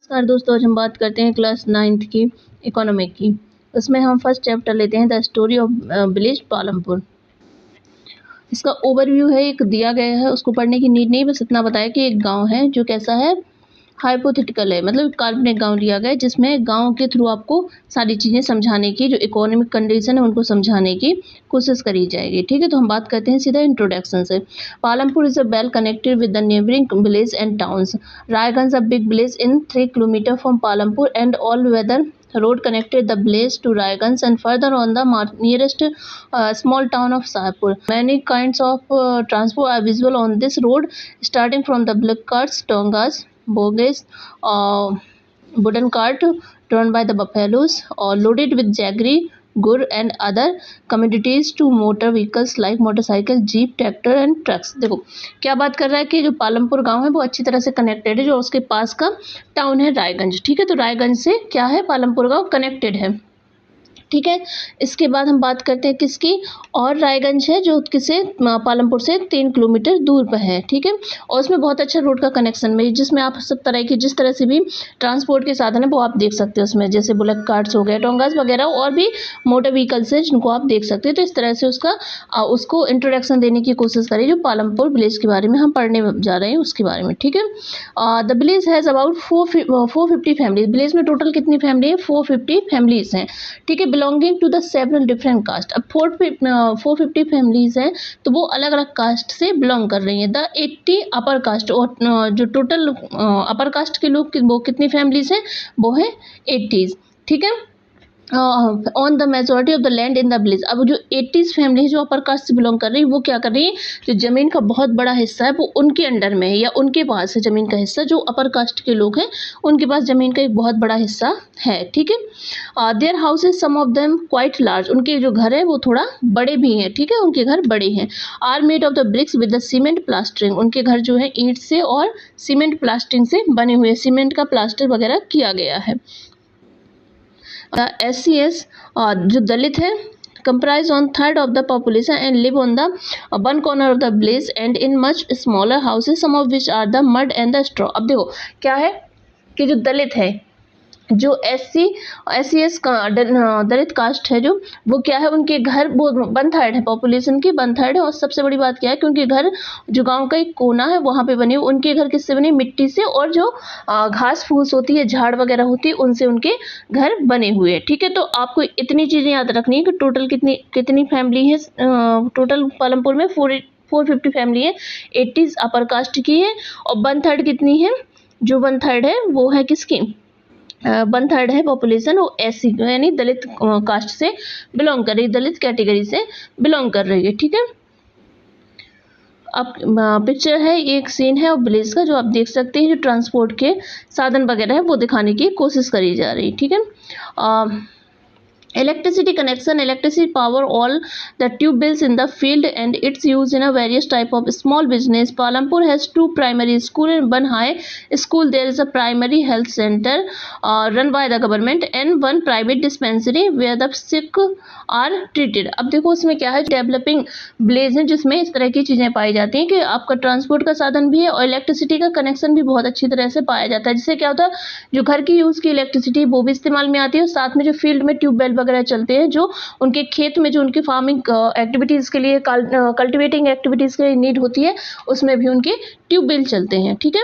नमस्कार दोस्तों, आज हम बात करते हैं क्लास 9th की इकोनॉमिक की। उसमें हम फर्स्ट चैप्टर लेते हैं the story of village Palampur. इसका ओवरव्यू है, एक दिया गया है, उसको पढ़ने की नीड नहीं, बस इतना बताया कि एक गांव है जो कैसा है, हाइपोथेटिकल है, मतलब काल्पनिक गांव लिया गया है जिसमें गांव के थ्रू आपको सारी चीज़ें समझाने की, जो इकोनॉमिक कंडीशन है उनको समझाने की कोशिश करी जाएगी। ठीक है, तो हम बात करते हैं सीधा इंट्रोडक्शन से। Palampur is a well connected with the neighbouring village and towns. Raiganj a big village in 3 kilometre from Palampur and all weather road connected the village to Raiganj and further on the nearest small town of Sahipur. Many kinds of transport are visible on this road, starting from the bullock carts, tongas, bogies, wooden cart drawn by the buffaloes or loaded with jaggery, gur and other commodities to motor vehicles like motorcycle, jeep, tractor and trucks। देखो क्या बात कर रहा है कि जो पालमपुर गांव है वो अच्छी तरह से कनेक्टेड है, जो उसके पास का टाउन है रायगंज। ठीक है, तो रायगंज से क्या है, पालमपुर गांव कनेक्टेड है। ठीक है, इसके बाद हम बात करते हैं किसकी, और रायगंज है जो किसे पालमपुर से 3 किलोमीटर दूर पर है। ठीक है, और उसमें बहुत अच्छा रोड का कनेक्शन में, जिसमें आप सब तरह की जिस तरह से भी ट्रांसपोर्ट के साधन है वो आप देख सकते हो उसमें, जैसे बुलेट कार्ट्स हो गए, टोंगास वगैरह और भी मोटर व्हीकल्स है जिनको आप देख सकते हैं। तो इस तरह से उसको इंट्रोडक्शन देने की कोशिश करें जो पालमपुर विलेज के बारे में हम पढ़ने जा रहे हैं उसके बारे में। ठीक है, the village has about 450 families. Village में टोटल कितनी फैमिली है, 450 फैमिलीज हैं। ठीक है, belonging to the several different caste. अब 450 फैमिलीज हैं तो वो अलग अलग कास्ट से बिलोंग कर रही हैं। द 80 अपर कास्ट, और जो टोटल अपर कास्ट के लोग वो कितनी फैमिलीज हैं, वो है 80। ठीक है, on the majority of the land in the village. अब जो 80 फैमिली है जो अपर कास्ट से बिलोंग कर रही है वो क्या कर रही है, जो ज़मीन का बहुत बड़ा हिस्सा है वो उनके अंडर में है या उनके पास है ज़मीन का हिस्सा। जो अपर कास्ट के लोग हैं उनके पास ज़मीन का एक बहुत बड़ा हिस्सा है। ठीक है, their house is some of them quite large. उनके जो घर है वो थोड़ा बड़े भी हैं। ठीक है, उनके घर बड़े हैं। Are made of the bricks with the cement plastering. उनके घर जो है ईंट से और सीमेंट प्लास्टरिंग से बने हुए, सीमेंट का प्लास्टर वगैरह किया गया है। SCS जो दलित है comprise on third of the population and live on the one corner of the village and in much smaller houses, some of which are the mud and the straw। अब देखो क्या है कि जो दलित है, जो SCS का दलित कास्ट है, जो वो क्या है, उनके घर वो 1/3 है, पॉपुलेशन की 1/3 है। और सबसे बड़ी बात क्या है कि उनके घर जो गांव का एक कोना है वहाँ पे बने हुए, उनके घर किससे बने, मिट्टी से, और जो घास फूस होती है, झाड़ वगैरह होती है, उनसे उनके घर बने हुए हैं। ठीक है, तो आपको इतनी चीज़ें याद रखनी है कि टोटल कितनी फैमिली है, टोटल पालमपुर में 450 फैमिली है, 80 अपर कास्ट की है, और 1/3 कितनी है, जो 1/3 है वो है किसकी, 1/3 है पॉपुलेशन, वो SC यानी दलित कास्ट से बिलोंग कर रही है, दलित कैटेगरी से बिलोंग कर रही है। ठीक है, अब पिक्चर है, एक सीन है और विलेज का जो आप देख सकते हैं, जो ट्रांसपोर्ट के साधन वगैरह है वो दिखाने की कोशिश करी जा रही है। ठीक है, electricity connection, electricity power all the tube bills in the field and its use in a various type of small business. Palampur has 2 primary school and 1 high school. There is a primary health center run by the government and 1 private dispensary where the sick are treated। अब देखो उसमें क्या है, developing village है जिसमें इस तरह की चीज़ें पाई जाती हैं कि आपका ट्रांसपोर्ट का साधन भी है और इलेक्ट्रिसिटी का कनेक्शन भी बहुत अच्छी तरह से पाया जाता है। जिससे क्या होता है, जो घर की यूज़ की इलेक्ट्रिसिटी वो भी इस्तेमाल में आती है, और साथ में जो फील्ड में ट्यूबवेल वगैरह चलते हैं, जो उनके खेत में जो उनकी फार्मिंग एक्टिविटीज़ के लिए, कल्टिवेटिंग एक्टिविटीज़ के लिए नीड होती है, उसमें भी उनके ट्यूबवेल चलते हैं। ठीक है,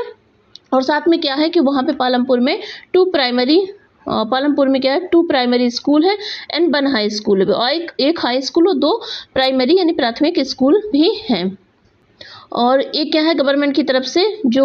और साथ में क्या है कि वहाँ पे पालमपुर में 2 प्राइमरी स्कूल है एंड 1 हाई स्कूल है, और एक हाई स्कूल और 2 प्राइमरी यानी प्राथमिक स्कूल भी हैं। और एक क्या है, गवर्नमेंट की तरफ से जो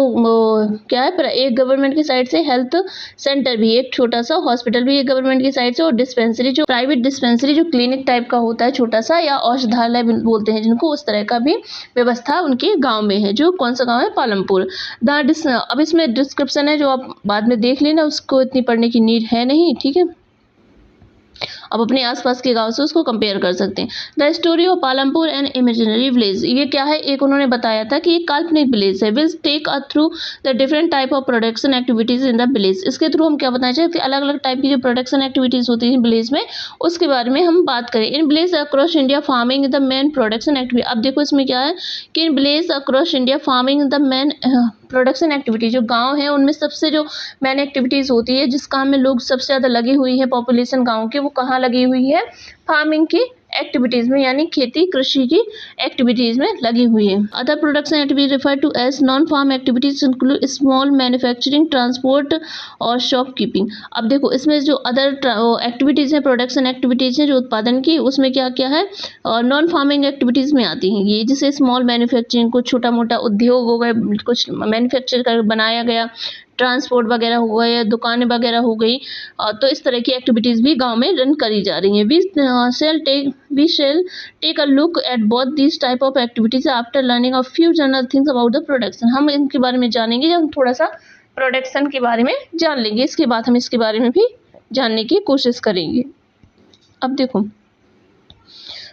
क्या है, एक गवर्नमेंट की साइड से हेल्थ सेंटर भी, एक छोटा सा हॉस्पिटल भी एक गवर्नमेंट की साइड से, और डिस्पेंसरी जो प्राइवेट डिस्पेंसरी जो क्लिनिक टाइप का होता है छोटा सा, या औषधालय बोलते हैं जिनको, उस तरह का भी व्यवस्था उनके गांव में है। जो कौन सा गांव है, पालमपुर। अब इसमें डिस्क्रिप्शन है जो आप बाद में देख लेना, उसको इतनी पढ़ने की नीड है नहीं। ठीक है, आप अपने आसपास के गांव से उसको कंपेयर कर सकते हैं। The story of Palampur and imaginary village, ये क्या है, एक उन्होंने बताया था कि एक काल्पनिक विलेज है। Will take a through the different type of production activities in the village, इसके थ्रू हम क्या बताना चाहते हैं, अलग अलग टाइप की जो प्रोडक्शन एक्टिविटीज होती है विलेज में, उसके बारे में हम बात करें। In village across India farming the main production activity, अब देखो इसमें क्या है कि in village across India farming the main production activity, जो गांव है उनमें सबसे जो मैन एक्टिविटीज़ होती है, जिस काम में लोग सबसे ज़्यादा लगी हुई है पॉपुलेशन गांव की, वो कहाँ लगी हुई है, फार्मिंग की एक्टिविटीज़ में, यानी खेती कृषि की एक्टिविटीज़ में लगी हुई है। Other production activities refer to as non farm activities include small manufacturing, transport और शॉपकीपिंग। अब देखो इसमें जो अदर एक्टिविटीज़ हैं, प्रोडक्शन एक्टिविटीज़ हैं जो उत्पादन की, उसमें क्या क्या है, नॉन फार्मिंग एक्टिविटीज़ में आती हैं ये, जैसे स्मॉल मैन्युफैक्चरिंग, कुछ छोटा मोटा उद्योग हो गए, कुछ मैन्युफैक्चर कर बनाया गया, ट्रांसपोर्ट वगैरह हो गया, दुकानें वगैरह हो गई, तो इस तरह की एक्टिविटीज़ भी गांव में रन करी जा रही हैं। We shall take a look at both this type of activities after learning a few general things about the production, हम इनके बारे में जानेंगे जब हम थोड़ा सा प्रोडक्शन के बारे में जान लेंगे, इसके बाद हम इसके बारे में भी जानने की कोशिश करेंगे। अब देखो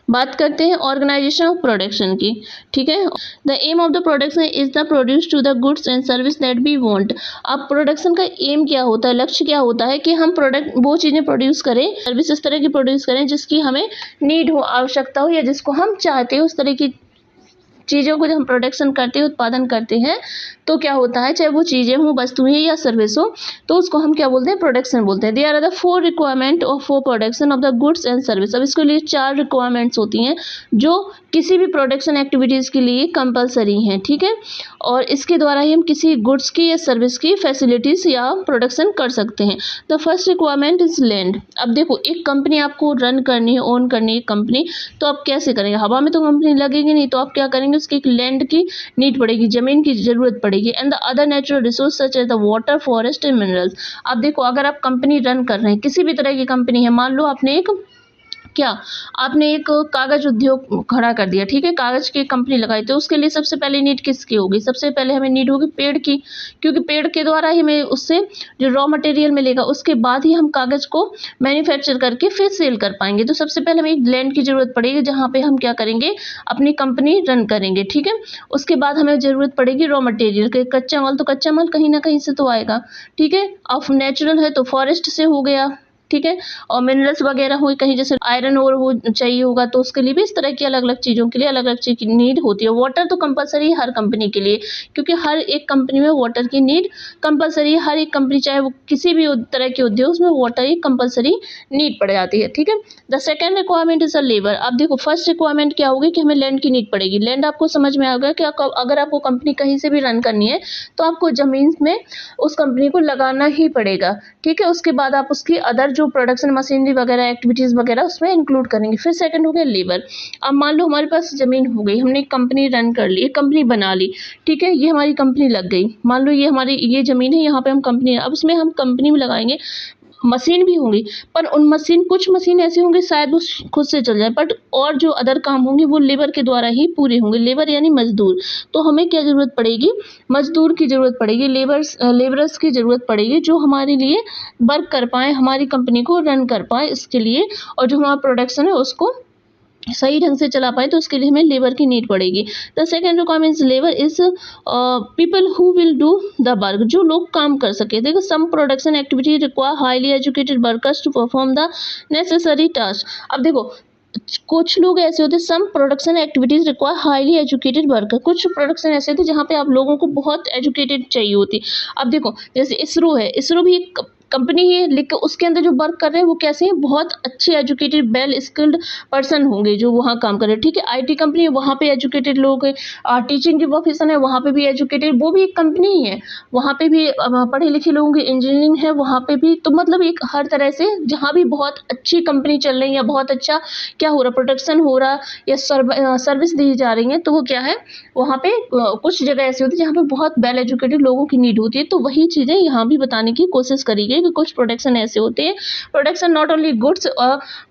बात करते हैं ऑर्गेनाइजेशन ऑफ प्रोडक्शन की, ठीक है। The aim of the production is the produce to the goods and service that we want, अब प्रोडक्शन का एम क्या होता है, लक्ष्य क्या होता है कि हम प्रोडक्ट वो चीज़ें प्रोड्यूस करें, सर्विस इस तरह की प्रोड्यूस करें जिसकी हमें नीड हो, आवश्यकता हो, या जिसको हम चाहते हो, उस तरह की चीज़ों को जब हम प्रोडक्शन करते हैं, उत्पादन करते हैं, तो क्या होता है, चाहे वो चीज़ें हों, वस्तुएं या सर्विस हो, तो उसको हम क्या बोलते हैं, प्रोडक्शन बोलते हैं। There are the 4 requirement of for production of the goods and service, अब इसके लिए 4 रिक्वायरमेंट्स होती हैं जो किसी भी प्रोडक्शन एक्टिविटीज़ के लिए कंपलसरी हैं, ठीक है, और इसके द्वारा ही हम किसी गुड्स की या सर्विस की फैसिलिटीज़ या प्रोडक्शन कर सकते हैं। The first requirement is land, अब देखो एक कंपनी आपको रन करनी है, ओन करनी है कंपनी, तो आप कैसे करेंगे, हवा में तो कंपनी लगेगी नहीं, तो आप क्या करेंगे, उसकी एक लैंड की नीड पड़ेगी, ज़मीन की ज़रूरत पड़ेगी। And the other natural resource such as the water, forest and minerals, अब देखो अगर आप कंपनी रन कर रहे हैं, किसी भी तरह की कंपनी है, मान लो आपने एक कागज़ उद्योग खड़ा कर दिया, ठीक है, कागज़ की कंपनी लगाई, तो उसके लिए सबसे पहले नीड किसकी होगी, सबसे पहले हमें नीड होगी पेड़ की, क्योंकि पेड़ के द्वारा ही हमें उससे जो रॉ मटेरियल मिलेगा, उसके बाद ही हम कागज़ को मैन्युफैक्चर करके फिर सेल कर पाएंगे। तो सबसे पहले हमें एक लैंड की ज़रूरत पड़ेगी जहाँ पे हम क्या करेंगे, अपनी कंपनी रन करेंगे, ठीक है। उसके बाद हमें ज़रूरत पड़ेगी रॉ मटेरियल के, कच्चा माल, तो कच्चा माल कहीं ना कहीं से तो आएगा, ठीक है, और नेचुरल है तो फॉरेस्ट से हो गया, ठीक है, और मिनरल्स वगैरह हो, कहीं जैसे आयरन और हो चाहिए होगा, तो उसके लिए भी इस तरह की अलग अलग चीज़ों के लिए अलग अलग चीज़ की नीड होती है। वाटर तो कंपलसरी है हर कंपनी के लिए, क्योंकि हर एक कंपनी में वाटर की नीड कंपलसरी है, हर एक कंपनी चाहे वो किसी भी तरह के उद्योग, उसमें वाटर एक कंपलसरी नीड पड़ जाती है, ठीक है। The second requirement is a labour, अब देखो फर्स्ट रिक्वायरमेंट क्या होगी कि हमें लैंड की नीड पड़ेगी। लैंड आपको समझ में आ गया कि अगर आपको कंपनी कहीं से भी रन करनी है तो आपको ज़मीन में उस कंपनी को लगाना ही पड़ेगा, ठीक है। उसके बाद आप उसकी अदर जो प्रोडक्शन मशीनरी वगैरह एक्टिविटीज़ वगैरह उसमें इंक्लूड करेंगे। फिर सेकंड हो गया लेबर, अब मान लो हमारे पास ज़मीन हो गई, हमने एक कंपनी रन कर ली, एक कंपनी बना ली, ठीक है, ये हमारी कंपनी लग गई, मान लो ये हमारी ये ज़मीन है, यहाँ पे हम कंपनी, अब उसमें हम कंपनी में लगाएंगे, मशीन भी होंगी, पर उन कुछ मशीन ऐसी होंगी शायद वो खुद से चल जाए, बट और जो अदर काम होंगे वो लेबर के द्वारा ही पूरे होंगे। लेबर यानी मजदूर, तो हमें क्या ज़रूरत पड़ेगी, मजदूर की ज़रूरत पड़ेगी, लेबरर्स की ज़रूरत पड़ेगी, जो हमारे लिए वर्क कर पाएँ, हमारी कंपनी को रन कर पाएँ इसके लिए, और जो हमारा प्रोडक्शन है उसको सही ढंग से चला पाए, तो उसके लिए हमें लेबर की नीड पड़ेगी। The second requirement labour is people who will do the work, जो लोग काम कर सके। देखो some production activity require highly educated workers to perform the necessary task, अब देखो कुछ लोग ऐसे होते हैं, some production activities require highly educated worker, कुछ प्रोडक्शन ऐसे होते हैं जहाँ पे आप लोगों को बहुत एजुकेटेड चाहिए होती। अब देखो जैसे इसरो है, इसरो भी एक कंपनी है, लेकिन उसके अंदर जो वर्क कर रहे हैं वो कैसे हैं, बहुत अच्छे एजुकेटेड वेल स्किल्ड पर्सन होंगे जो वहाँ काम कर रहे हैं, ठीक है। आईटी कंपनी है, वहाँ पे एजुकेटेड लोग हैं, टीचिंग की प्रोफेशन है, वहाँ पे भी एजुकेटेड, वो भी एक कंपनी ही है, वहाँ पे भी पढ़े लिखे लोग होंगे, इंजीनियरिंग है वहाँ पे भी, तो मतलब एक हर तरह से जहाँ भी बहुत अच्छी कंपनी चल रही है या बहुत अच्छा क्या हो रहा, प्रोडक्शन हो रहा या सर्विस दी जा रही है, तो वो क्या है, वहाँ पे कुछ जगह ऐसी होती है जहाँ पे बहुत वेल एजुकेटेड लोगों की नीड होती है। तो वही चीज़ें यहाँ भी बताने की कोशिश करी गई कि कुछ प्रोडक्शन ऐसे होते हैं, production not only goods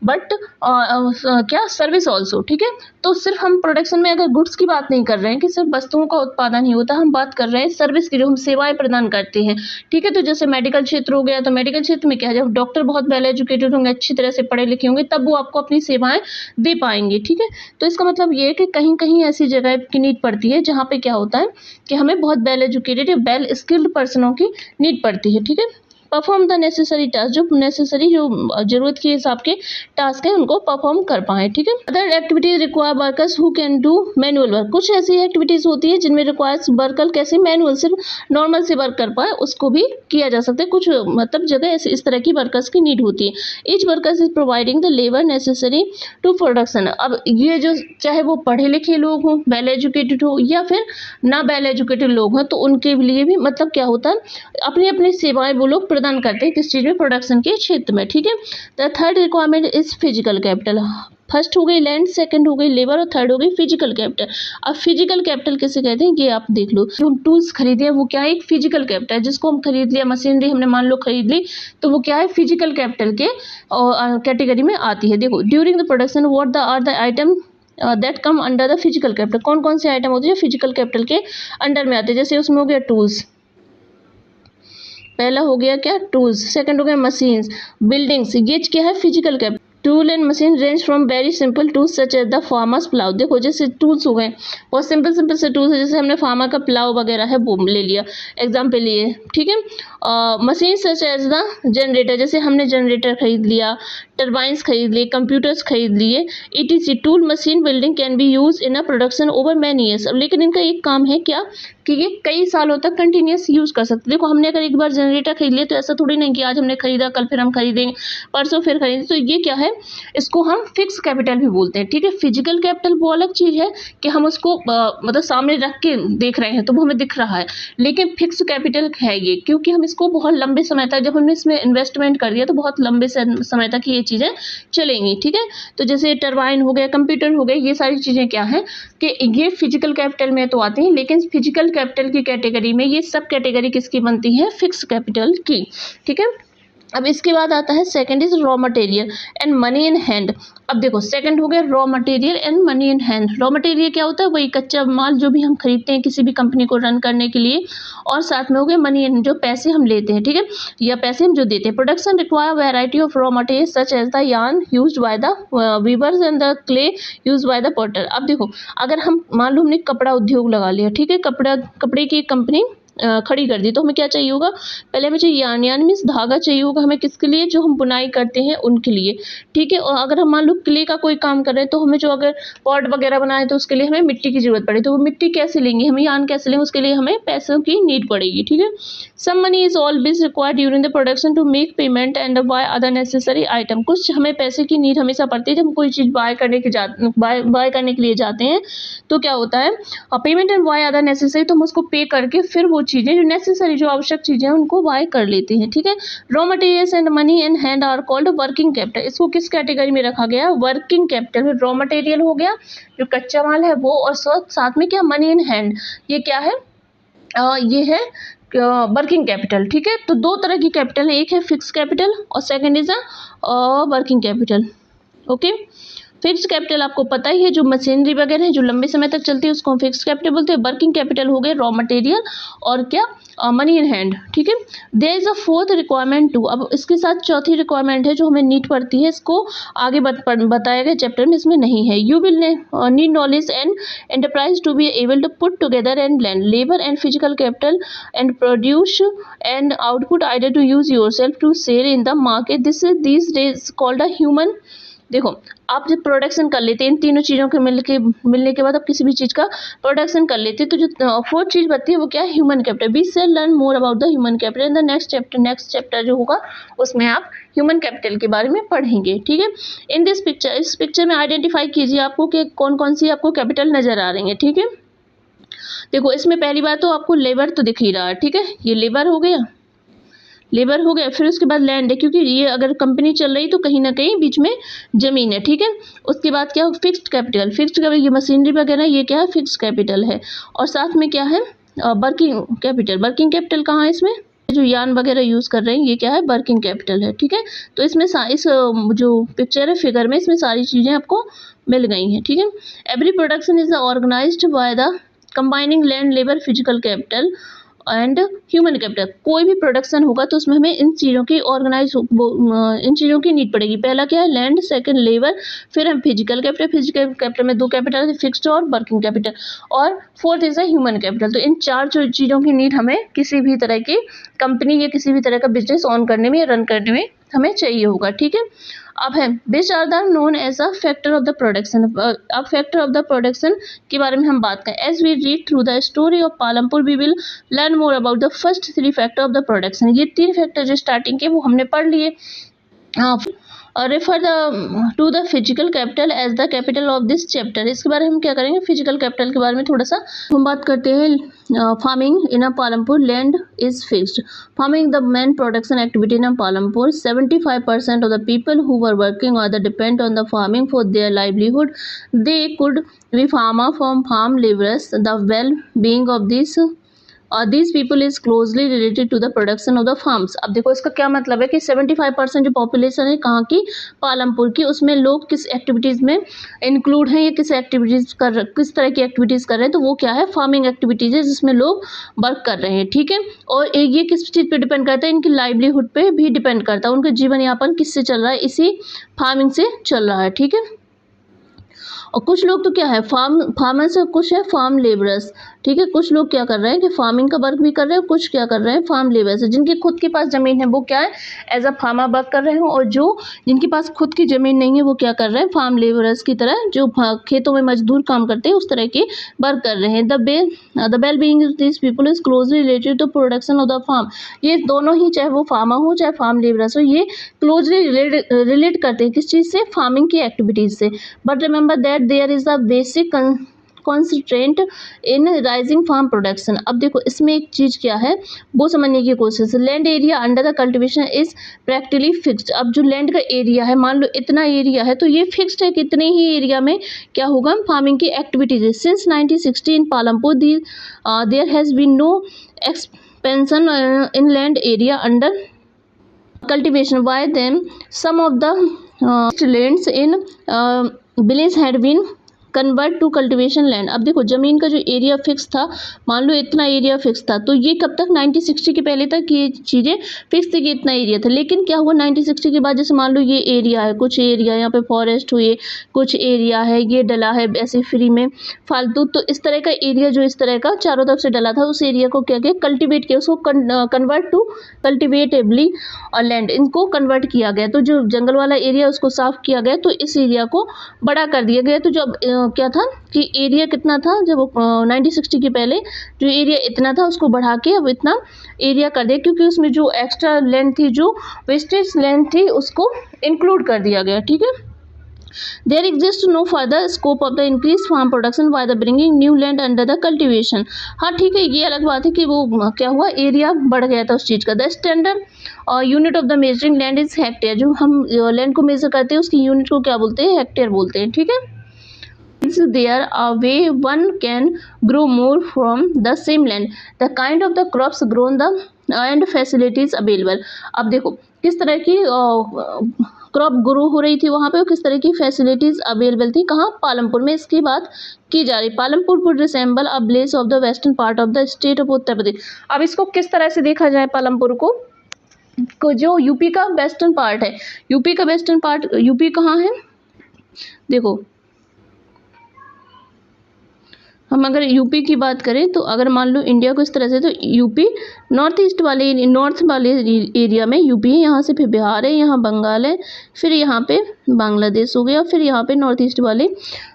but क्या सर्विस ऑल्सो, ठीक है। तो सिर्फ हम प्रोडक्शन में अगर गुड्स की बात नहीं कर रहे हैं कि सिर्फ वस्तुओं का उत्पादन ही होता है, हम बात कर रहे हैं सर्विस की, जो हम सेवाएं प्रदान करते हैं, ठीक है। तो जैसे मेडिकल क्षेत्र हो गया, तो मेडिकल क्षेत्र में क्या है, जब डॉक्टर बहुत वेल एजुकेटेड होंगे, अच्छी तरह से पढ़े लिखे होंगे, तब वो आपको अपनी सेवाएं दे पाएंगे, ठीक है। तो इसका मतलब ये है कि कहीं कहीं ऐसी जगह की नीड पड़ती है जहाँ पे क्या होता है कि हमें बहुत वेल एजुकेटेड या वेल स्किल्ड पर्सनों की नीड पड़ती है, ठीक है। परफॉर्म द नेसेसरी टास्क, जो नेसेसरी जो जरूरत के हिसाब के टास्क है उनको परफॉर्म कर पाए, ठीक है। Other activities require workers who can do manual work, कुछ ऐसी एक्टिविटीज होती है जिनमें रिक्वायर्स वर्कर कैसे मैनुअल सिर्फ नॉर्मल से वर्क कर पाए, उसको भी किया जा सकता है। कुछ मतलब जगह ऐसे इस तरह की वर्कर्स की नीड होती है। Each workers is providing the labour necessary to production. अब ये जो चाहे वो पढ़े लिखे लोग हों, वेल एजुकेटेड हो, या फिर ना वेल एजुकेटेड लोग हों, तो उनके लिए भी मतलब क्या होता है, अपनी अपनी सेवाएं वो लोग प्रदान करते हैं किस चीज़ में, प्रोडक्शन के क्षेत्र में, ठीक है। The third requirement is physical capital. First हो गई लैंड, सेकंड हो गई लेबर और थर्ड हो गई फिजिकल कैपिटल। अब फिजिकल कैपिटल किसे कहते हैं, ये आप देख लो। जो हम टूल्स खरीदे हैं वो क्या है, एक फिजिकल कैपिटल, जिसको हम खरीद लिया, मशीनरी हमने मान लो खरीद ली, तो वो क्या है, फिजिकल कैपिटल के कैटेगरी में आती है। देखो, during the production what are the item that come under the physical capital, कौन कौन से आइटम होते हैं जो फिजिकल कैपिटल के अंडर में आते हैं। जैसे उसमें हो गया टूल्स, पहला हो गया क्या, टूल्स, सेकंड हो गया मशीन्स, बिल्डिंग्स, ये क्या है, physical capital. Tool and machine range from very simple tools such as the farmers plough. देखो जैसे टूल्स हो गए, बहुत सिंपल सिंपल से टूल्स है, जैसे हमने फार्मर का प्लाउ वगैरह है वो ले लिया एग्जाम्पल लिए, ठीक है। Machine such as the generator, जैसे हमने जनरेटर खरीद लिया, टर्बाइंस खरीद लिए, कंप्यूटर्स खरीद लिए, ETC। Tool machine building can be use in a production over many years. अब लेकिन इनका एक काम है क्या कि ये कई सालों तक कंटिन्यूस यूज कर सकते। देखो हमने अगर एक बार जनरेटर खरीद लिया तो ऐसा थोड़ी नहीं कि आज हमने खरीदा कल फिर हम खरीदेंगे, परसों फिर खरीदेंगे, तो ये क्या है, इसको हम फिक्स कैपिटल भी बोलते हैं, ठीक है। फिजिकल कैपिटल वो अलग चीज़ है कि हम उसको मतलब सामने रख के देख रहे हैं तो वो हमें दिख रहा है, लेकिन फिक्स कैपिटल है ये, क्योंकि हम इसको बहुत लंबे समय तक, जब हमने इसमें इन्वेस्टमेंट कर दिया तो बहुत लंबे समय तक ये चीज़ें चलेंगी, ठीक है। तो जैसे टरबाइन हो गया, कंप्यूटर हो गए, ये सारी चीज़ें क्या है कि ये फिजिकल कैपिटल में तो आती हैं, लेकिन फिजिकल कैपिटल की कैटेगरी में ये सब कैटेगरी किसकी बनती है, फिक्स कैपिटल की, ठीक है। अब इसके बाद आता है second is raw material and money in hand. अब देखो सेकंड हो गया raw material and money in hand. Raw material क्या होता है, वही कच्चा माल जो भी हम खरीदते हैं किसी भी कंपनी को रन करने के लिए, और साथ में हो गया मनी इन, जो पैसे हम लेते हैं, ठीक है, या पैसे हम जो देते हैं। Production require variety of raw material such as the yarn used by the weavers and the clay used by the potter. अब देखो अगर हम मान लो हमने कपड़ा उद्योग लगा लिया, ठीक है, कपड़े की कंपनी खड़ी कर दी, तो हमें क्या चाहिए होगा, पहले हमें चाहिए यान मीन्स धागा चाहिए होगा हमें, किसके लिए, जो हम बुनाई करते हैं उनके लिए, ठीक है। और अगर हम मान लो क्ले का कोई काम कर रहे हैं तो हमें जो अगर पॉट वगैरह बनाए तो उसके लिए हमें मिट्टी की जरूरत पड़े, तो वो मिट्टी कैसे लेंगे, हमें यान कैसे लेंगे, उसके लिए हमें पैसों की नीड पड़ेगी, ठीक है। Some money is always required during the production to make payment and buy other necessary item. कुछ हमें पैसे की नीड हमेशा पड़ती है, जब हम कोई चीज़ बाय करने के लिए जाते हैं तो क्या होता है, payment and buy other necessary, तो हम उसको पे करके फिर वो चीज़ें जो नेसेसरी जो आवश्यक चीज़ें हैं उनको बाय कर लेते हैं, ठीक है। Raw materials and money in hand are called working capital. इसको किस कैटेगरी में रखा गया, वर्किंग कैपिटल में। रॉ मटेरियल हो गया जो कच्चा माल है वो, और साथ में क्या, मनी इन हैंड, ये क्या है, ये है वर्किंग कैपिटल, ठीक है। तो दो तरह की कैपिटल है, एक है फिक्स कैपिटल और second is a working capital, okay. Fix capital आपको पता ही है, जो मशीनरी वगैरह है जो लंबे समय तक चलती है उसको हम फिक्स कैपिटल बोलते हैं। वर्किंग कैपिटल हो गए रॉ मटेरियल और क्या, मनी इन हैंड, ठीक है। There is a fourth requirement too. अब इसके साथ चौथी रिक्वायरमेंट है जो हमें नीड पड़ती है, इसको आगे बताया गया चैप्टर में, इसमें नहीं है। You will need knowledge and enterprise to be able to put together and blend labour and physical capital and produce and output either to use yourself to sell in the market. This days called a human. देखो आप जब production कर लेते हैं, इन तीनों चीज़ों के मिलने के बाद आप किसी भी चीज़ का प्रोडक्शन कर लेते हैं, तो जो फोर्थ चीज़ बनती है वो क्या है, human capital. We shall learn more about the human capital in the next chapter जो होगा उसमें आप ह्यूमन कैपिटल के बारे में पढ़ेंगे, ठीक है। इन दिस पिक्चर, इस पिक्चर में आइडेंटिफाई कीजिए आपको कि कौन कौन सी आपको कैपिटल नज़र आ रही है, ठीक है। देखो इसमें पहली बात तो आपको लेबर तो दिख ही रहा है, ठीक है, ये लेबर हो गया, फिर उसके बाद लैंड है, क्योंकि ये अगर कंपनी चल रही तो कहीं ना कहीं बीच में ज़मीन है, ठीक है। उसके बाद क्या, फिक्स्ड कैपिटल, ये मशीनरी वगैरह ये क्या है, फिक्स्ड कैपिटल है। और साथ में क्या है, वर्किंग कैपिटल कहाँ है इसमें, जो यान वगैरह यूज़ कर रहे हैं ये क्या है, वर्किंग कैपिटल है। ठीक है, तो इसमें इस जो पिक्चर है फिगर में, इसमें सारी चीज़ें आपको मिल गई हैं। ठीक है, every production is organised by the combining land, labour, physical capital and human capital. कोई भी प्रोडक्शन होगा तो उसमें हमें इन चीज़ों की इन चीज़ों की नीड पड़ेगी। पहला क्या है, लैंड, सेकंड लेबर, फिर हम फिजिकल कैपिटल, फिजिकल कैपिटल में दो कैपिटल है, फिक्स्ड और वर्किंग कैपिटल, और फोर्थ इज ह्यूमन कैपिटल। तो इन चार चीज़ों की नीड हमें किसी भी तरह की कंपनी या किसी भी तरह का बिजनेस ऑन करने में या रन करने में हमें चाहिए होगा। ठीक है, अब है which are the known as a factor of the production. अब फैक्टर ऑफ द प्रोडक्शन के बारे में हम बात करें। As we read through the story of Palampur we will learn more about the first 3 factor of the production. ये 3 factor जो starting के वो हमने पढ़ लिए। Refer to the physical capital as the capital of this chapter. इसके बारे में हम क्या करेंगे, फिजिकल कैपिटल के बारे में थोड़ा सा हम बात करते हैं। Farming in a Palampur, land is fixed. Farming the main production activity in a Palampur. 75% of the people who were working or the depend on the farming for their livelihood. They could be farmer from farm laborers. The well-being of these people is closely related to the production of the farms। अब देखो इसका क्या मतलब है कि 75% जो population है कहाँ की, पालमपुर की, उसमें लोग किस एक्टिविटीज़ में इंक्लूड हैं या किस तरह की एक्टिविटीज़ कर रहे हैं, तो वो क्या है, फार्मिंग एक्टिविटीज़ है जिसमें लोग वर्क कर रहे हैं। ठीक है, और ये किस चीज़ पे डिपेंड करता है, इनकी लाइवलीहुड पे भी डिपेंड करता है। उनका जीवन यापन किससे चल रहा है, इसी फार्मिंग से चल रहा है। ठीक है, और कुछ लोग तो क्या है, फार्मर्स है, कुछ है फार्म लेबरर्स। ठीक है, कुछ लोग क्या कर रहे हैं कि फार्मिंग का वर्क भी कर रहे हैं, कुछ क्या कर रहे हैं, फार्म लेबरर्स। जिनकी खुद के पास ज़मीन है वो क्या है, एज अ फार्मर वर्क कर रहे हैं, और जो जिनके पास खुद की ज़मीन नहीं है वो क्या कर रहे हैं, फार्म लेबरर्स की तरह, जो खेतों में मजदूर काम करते हैं उस तरह के वर्क कर रहे हैं। The well being of this people is closely related to production of the farm. ये दोनों ही, चाहे वो फार्मर हो चाहे फार्म लेबरर्स हो, ये क्लोजली रिलेट करते हैं किस चीज़ से, फार्मिंग की एक्टिविटीज़ से। But remember that there is a basic constraint in rising farm production. अब देखो इसमें एक चीज़ क्या है वो समझने की कोशिश। Land area under the cultivation is practically fixed. अब जो लैंड का एरिया है, मान लो इतना एरिया है, तो ये फिक्स्ड है कि इतने ही एरिया में क्या होगा, फार्मिंग की activities. Since 1960 in Palampur there has been no expansion in land area under cultivation. By then some of the lands in village had been convert to cultivation land. अब देखो ज़मीन का जो एरिया फिक्स था, मान लो इतना एरिया फिक्स था, तो ये कब तक, 1960 के पहले तक ये चीज़ें फिक्स थी कि इतना एरिया था। लेकिन क्या हुआ 1960 के बाद, जैसे मान लो ये एरिया है, कुछ एरिया यहाँ पे फॉरेस्ट हुए, कुछ एरिया है ये डला है ऐसे फ्री में फालतू, तो इस तरह का एरिया जो इस तरह का चारों तरफ से डला था, उस एरिया को क्या किया, कल्टिवेट किया, उसको कन्वर्ट टू कल्टिवेटेबली और लैंड, इनको कन्वर्ट किया गया। तो जो जंगल वाला एरिया उसको साफ किया गया, तो इस एरिया को बड़ा कर दिया गया। तो जो क्या था कि एरिया कितना था जब 1960 के पहले, जो एरिया इतना था उसको बढ़ा के अब इतना एरिया कर दिया, क्योंकि उसमें जो एक्स्ट्रा लैंड थी, जो वेस्टेज लैंड थी, उसको इंक्लूड कर दिया गया। ठीक है, There exists no further scope of the increased farm production by the bringing new land under the cultivation। हाँ ठीक है, ये अलग बात है कि वो क्या हुआ, एरिया बढ़ गया था उस चीज़ का। The standard unit of the measuring land is hectare. जो हम लैंड को मेजर करते हैं उसकी यूनिट को क्या बोलते हैं, हेक्टेयर बोलते हैं। ठीक है, there a way one can grow more from the same land, the kind of the crops grown, the and facilities available। अब देखो किस तरह की क्रॉप ग्रो हो रही थी वहाँ पे, और किस तरह की फैसिलिटीज़ अवेलेबल थी, कहाँ, पालमपुर में। इसकी बात की जा रही। Palampur would resemble a village of the western part of the state of Uttar Pradesh. अब इसको किस तरह से देखा जाए, पालमपुर को जो यूपी का वेस्टर्न पार्ट है, यूपी का वेस्टर्न पार्ट, यूपी कहाँ है, देखो हम अगर यूपी की बात करें तो अगर मान लो इंडिया को इस तरह से, तो यूपी नॉर्थ वाले एरिया में यूपी है, यहाँ से फिर बिहार है, यहाँ बंगाल है, फिर यहाँ पे बांग्लादेश हो गया, फिर यहाँ पे नॉर्थ ईस्ट वाले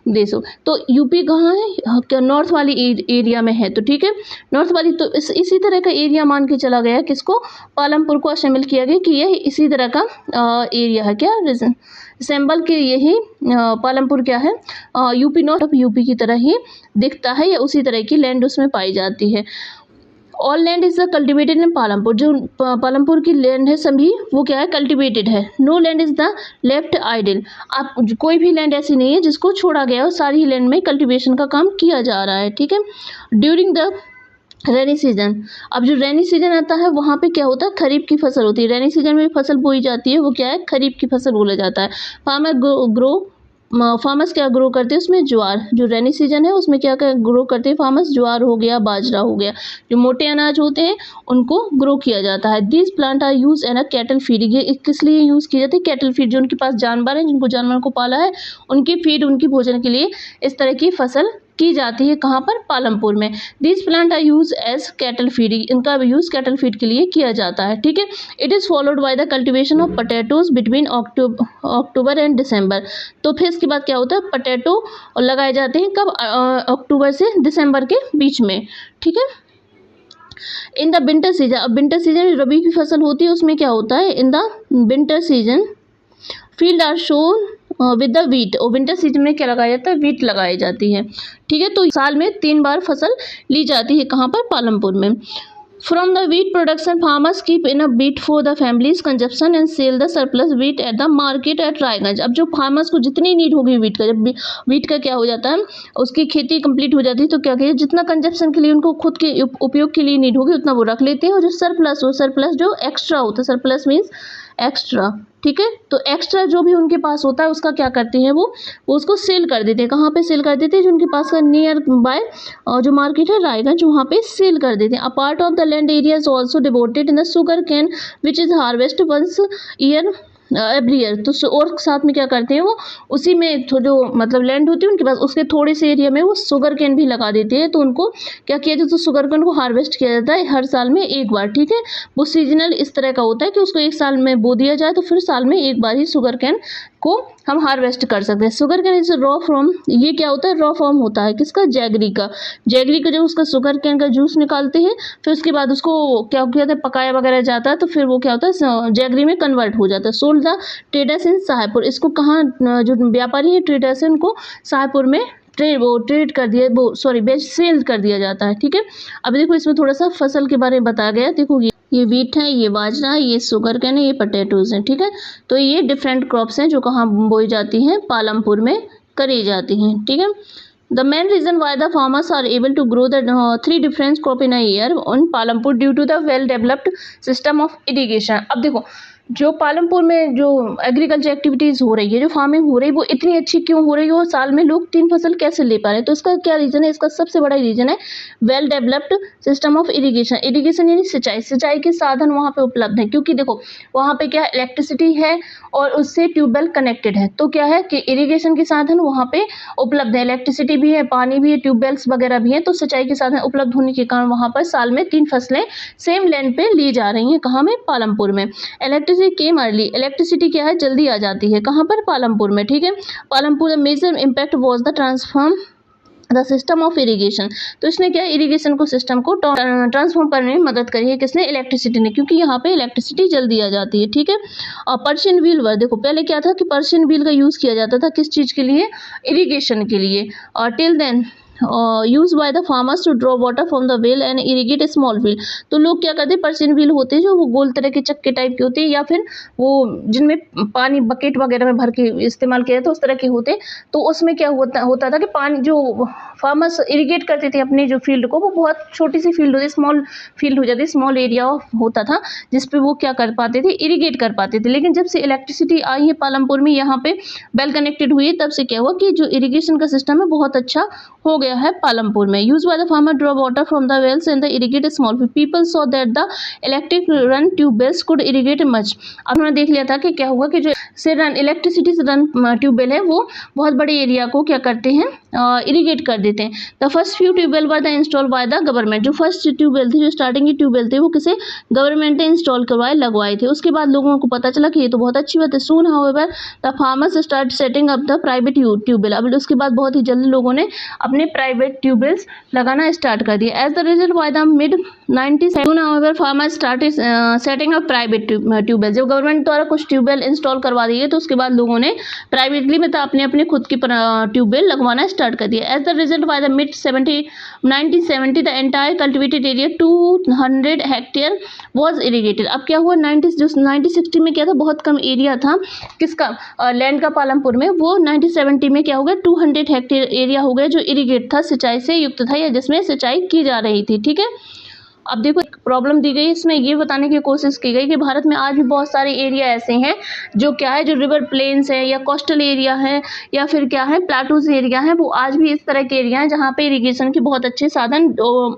देश हो। तो यूपी कहाँ है, क्या नॉर्थ वाली एरिया में है। तो ठीक है, नॉर्थ वाली, तो इसी तरह का एरिया मान के चला गया, किसको, पालमपुर को शामिल किया गया कि यह इसी तरह का एरिया है, क्या रिसेंबल के, यही पालमपुर क्या है, यूपी नॉर्थ ऑफ यूपी की तरह ही दिखता है, या उसी तरह की लैंड उसमें पाई जाती है। All land is the cultivated in Palampur. जो पालमपुर की लैंड है सभी वो क्या है, कल्टिवेटेड है। No land is the left idle. आप कोई भी लैंड ऐसी नहीं है जिसको छोड़ा गया हो, सारी लैंड में कल्टिवेशन का काम किया जा रहा है। ठीक है, ड्यूरिंग द रेनी सीजन, अब जो रेनी सीजन आता है वहाँ पे क्या होता है, खरीफ की फसल होती है। रेनी सीजन में फसल बोई जाती है वो क्या है, खरीफ की फसल बोला जाता है। फार्मर्स क्या ग्रो करते हैं उसमें, ज्वार। जो रेनी सीजन है उसमें क्या ग्रो करते हैं फार्मर्स, ज्वार हो गया, बाजरा हो गया, जो मोटे अनाज होते हैं उनको ग्रो किया जाता है। This plant are use an a cattle feed, ये किस लिए यूज़ की जाती है, कैटल फीड। जो उनके पास जानवर हैं, जिनको जानवर को पाला है, उनकी फीड, उनकी भोजन के लिए इस तरह की फसल की जाती है। कहाँ पर, पालमपुर में। This plant are use as cattle feed, इनका यूज़ कैटल फीड के लिए किया जाता है। ठीक है, it is followed by the cultivation of potatoes between October and December. तो फिर इसके बाद क्या होता है, पोटैटो लगाए जाते हैं कब, अक्टूबर से दिसंबर के बीच में। ठीक है, इन द विंटर सीजन, अब विंटर सीजन रबी की फसल होती है, उसमें क्या होता है, in the winter season field are sown with the wheat, और विंटर सीजन में क्या लगाया जाता है, वीट लगाई जाती है। ठीक है, तो साल में 3 बार फसल ली जाती है, कहाँ पर, पालमपुर में। From the wheat production farmers keep in a wheat for the families consumption and sell the surplus wheat at the market at Raiganj. अब जो फार्मर्स को जितनी नीड होगी वीट का, जब वीट का क्या हो जाता है, उसकी खेती कंप्लीट हो जाती है, तो क्या कहिए, जितना कंजप्शन के लिए उनको खुद के उपयोग के लिए नीड होगी उतना वो रख लेते हैं, और जो सरप्लस, वो सरप्लस जो एक्स्ट्रा होता है, सरप्लस मीन्स एक्स्ट्रा। ठीक है, तो एक्स्ट्रा जो भी उनके पास होता है उसका क्या करते हैं, वो उसको सेल कर देते हैं। कहाँ पे सेल कर देते हैं, जो उनके पास का नियर बाय जो मार्केट है रायगंज, वहाँ पे सेल कर देते हैं। A part of the land area is also devoted in the sugarcane which is harvest once year every year. तो और साथ में क्या करते हैं, वो उसी में जो मतलब लैंड होती है उनके पास, उसके थोड़े से एरिया में वो शुगर कैन भी लगा देते हैं। तो उनको क्या किया जाता है, तो शुगर कैन को हार्वेस्ट किया जाता है हर साल में एक बार। ठीक है, वो सीजनल इस तरह का होता है कि उसको एक साल में बो दिया जाए, तो फिर साल में एक बार ही शुगर कैन को हम हार्वेस्ट कर सकते हैं। Sugar cane is raw from, ये क्या होता है, रॉ फॉर्म होता है किसका, जैगरी का। जैगरी का जो उसका शुगर कैन का जूस निकालते हैं, फिर उसके बाद उसको क्या किया जाता है, पकाया वगैरह जाता है, तो फिर वो क्या होता है, जैगरी में कन्वर्ट हो जाता है। सोल्ड द ट्रेडर्स इन शाहपुर, इसको कहाँ, जो व्यापारी है ट्रेडर्स है, उनको शाहपुर में ट्रेड कर दिया, वो सॉरी बेच सेल कर दिया जाता है। ठीक है, अब देखो इसमें थोड़ा सा फसल के बारे में बताया गया। देखो ये वीट है, ये बाजरा है, ये शुगर कैन है, ये पोटैटोज हैं। ठीक है, तो ये डिफरेंट क्रॉप्स हैं जो कहाँ बोई जाती हैं, पालमपुर में करी जाती हैं। ठीक है, the main reason why the farmers are able to grow the 3 different crop in a year on Palampur due to the well developed system of irrigation. अब देखो जो पालमपुर में जो एग्रीकल्चर एक्टिविटीज़ हो रही है, जो फार्मिंग हो रही है, वो इतनी अच्छी क्यों हो रही है, और साल में लोग 3 फसल कैसे ले पा रहे हैं, तो इसका क्या रीज़न है, इसका सबसे बड़ा रीज़न है well developed system of irrigation. Irrigation यानी सिंचाई के साधन वहाँ पे उपलब्ध हैं, क्योंकि देखो वहाँ पे क्या है, इलेक्ट्रिसिटी है और उससे ट्यूबवेल कनेक्टेड है, तो क्या है कि इरीगेशन के साधन वहाँ पे उपलब्ध है, इलेक्ट्रिसिटी भी है, पानी भी है, ट्यूबवेल्स वगैरह भी है, तो सिंचाई के साधन उपलब्ध होने के कारण वहाँ पर साल में 3 फसलें सेम लैंड पे ली जा रही हैं। कहाँ में, पालमपुर में। केम अर्ली, इलेक्ट्रिसिटी क्या है, जल्दी आ जाती है, कहाँ पर, पालमपुर में। ठीक है, Palampur the major impact was the transform the system of irrigation, तो इसने क्या, इरीगेशन को सिस्टम को ट्रांसफॉर्म करने में मदद करी है, किसने, इलेक्ट्रिसिटी ने, क्योंकि यहाँ पे इलेक्ट्रिसिटी जल्दी आ जाती है। ठीक है, और पर्शियन व्हील वर्क, देखो पहले क्या था कि पर्शियन व्हील का यूज़ किया जाता था किस चीज़ के लिए, इरीगेशन के लिए, और till then use by the farmers to draw water from the well and irrigate small wheel. तो लोग क्या करते हैं, पर्शियन व्हील होते हैं जो वो गोल तरह के चक्के टाइप के होते हैं, या फिर वो जिनमें पानी बकेट वगैरह में भर के इस्तेमाल किया जाता है, उस तरह के होते। तो उसमें क्या होता था कि पानी जो फार्मर्स इरीगेट करते थे अपने जो फील्ड को, वो बहुत छोटी सी फील्ड होती, स्मॉल फील्ड हो जाती, स्मॉल एरिया होता था जिसपे वो क्या कर पाते थे, इरीगेट कर पाते थे। लेकिन जब से इलेक्ट्रिसिटी आई है पालमपुर में, यहाँ पे वेल कनेक्टेड हुई है, तब से क्या हुआ कि जो इरीगेशन का सिस्टम है बहुत अच्छा हो गया है पालमपुर में। Use by the farmer draw water from the wells and the irrigate small field, people saw that the electric run tubewells could irrigate much. अब उन्होंने देख लिया था कि क्या हुआ कि जो से रन इलेक्ट्रिसिटी से रन ट्यूबवेल है वो बहुत बड़े एरिया को क्या करते हैं, इरीगेट कर देते हैं। The first few tubewell were the install by the government, जो फर्स्ट ट्यूबवेल थे, जो स्टार्टिंग की ट्यूबवेल थे, वो किसे, गवर्नमेंट ने इंस्टॉल करवाए, लगवाए थे। उसके बाद लोगों को पता चला कि ये तो बहुत अच्छी बात है। Soon however the farmers start setting up the private tubewell, अब उसके बाद बहुत ही जल्दी लोगों ने अपने प्राइवेट ट्यूबवेल्स लगाना स्टार्ट कर दिया। As the result by the mid 97 however farmers started setting up private tubewell, जब गवर्नमेंट द्वारा कुछ ट्यूबवेल इंस्टॉल करवा दिए तो उसके बाद लोगों ने प्राइवेटली मतलब अपने अपने खुद की ट्यूबवेल लगवाना स्टार्ट कर दिया। As the result by the mid 1970 the entire cultivated area 200 hectare was irrigated. अब क्या हुआ, 1960 में क्या था, बहुत कम एरिया था किसका, लैंड का पालमपुर में, वो 1970 में क्या हो गया, 200 हेक्टेयर एरिया हो गया जो इरीगेट था, सिंचाई से युक्त था या जिसमें सिंचाई की जा रही थी। ठीक है, अब देखो एक प्रॉब्लम दी गई, इसमें ये बताने की कोशिश की गई कि भारत में आज भी बहुत सारे एरिया ऐसे हैं जो क्या है, जो रिवर प्लेन्स है या कोस्टल एरिया है या फिर क्या है प्लाटूज एरिया है, वो आज भी इस तरह के एरिया हैं जहाँ पे इरिगेशन के बहुत अच्छे साधन